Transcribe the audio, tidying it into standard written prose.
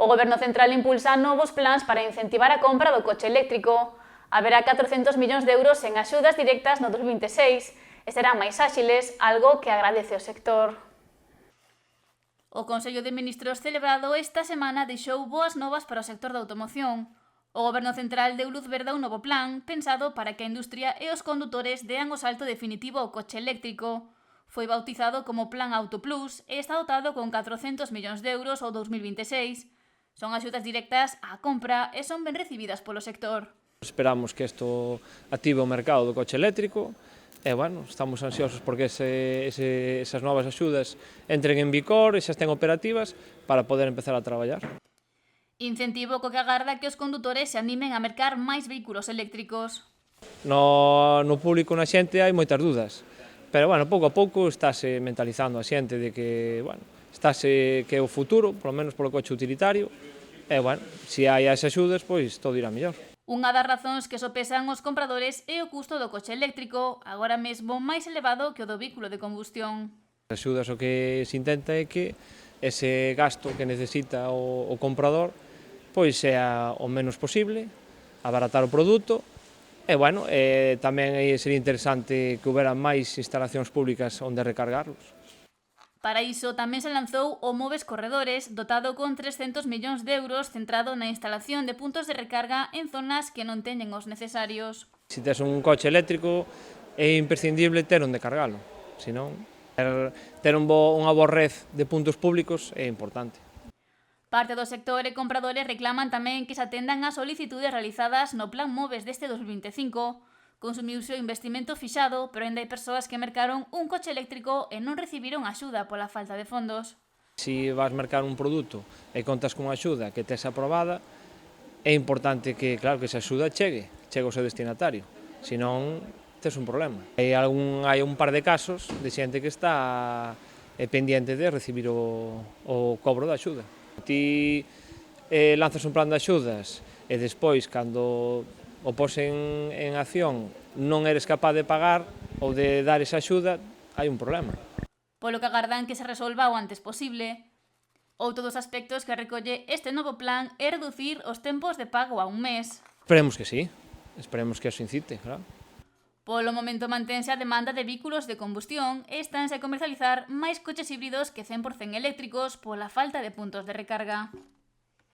O Goberno central impulsa novos plans para incentivar a compra do coche eléctrico. Haberá 400 millóns de euros en axudas directas no 2026 e serán máis áxiles, algo que agradece o sector. O Consello de Ministros celebrado esta semana deixou boas novas para o sector da automoción. O Goberno central deu luz verde a un novo plan pensado para que a industria e os condutores dean o salto definitivo ao coche eléctrico. Foi bautizado como Plan Auto Plus e está dotado con 400 millóns de euros ao 2026. Son axudas directas á compra e son ben recibidas polo sector. Esperamos que isto active o mercado do coche eléctrico e, bueno, estamos ansiosos porque esas novas axudas entren en vigor e xa estén operativas para poder empezar a traballar. Incentivo co que agarda que os condutores se animen a mercar máis vehículos eléctricos. No público na xente hai moitas dúdas, pero, bueno, pouco a pouco estáse mentalizando a xente de que, bueno, estáse que é o futuro, polo menos polo coche utilitario, e, bueno, se hai as axudas, pois todo irá mellor. Unha das razóns que sopesan os compradores é o custo do coche eléctrico, agora mesmo máis elevado que o do vehículo de combustión. As axudas o que se intenta é que ese gasto que necesita o comprador pois sea o menos posible, abaratar o produto e, bueno, tamén sería interesante que houbera máis instalacións públicas onde recargarlos. Para iso tamén se lanzou o Moves Corredores, dotado con 300 millóns de euros centrado na instalación de puntos de recarga en zonas que non teñen os necesarios. Se tes un coche eléctrico é imprescindible ter onde cargalo, senón ter unha boa red de puntos públicos é importante. Parte do sector e compradores reclaman tamén que se atendan as solicitudes realizadas no Plan Moves deste 2025. Consumiuse o investimento fixado, pero ainda hai persoas que mercaron un coche eléctrico e non recibiron axuda pola falta de fondos. Se vas mercar un produto e contas con axuda que tes aprobada, é importante que, claro, que esa axuda chegue ao seu destinatario, senón tes un problema. Hai un par de casos de xente que está pendiente de recibir o cobro da axuda. Ti lanzas un plan de axudas e despois, cando o pos en acción, non eres capaz de pagar ou de dar esa axuda, hai un problema. Polo que agardan que se resolva o antes posible. Outro dos aspectos que recolle este novo plan é reducir os tempos de pago a un mes. Esperemos que sí, esperemos que eso incite, claro. Polo momento mantense a demanda de vehículos de combustión e estánse a comercializar máis coches híbridos que 100% eléctricos pola falta de puntos de recarga.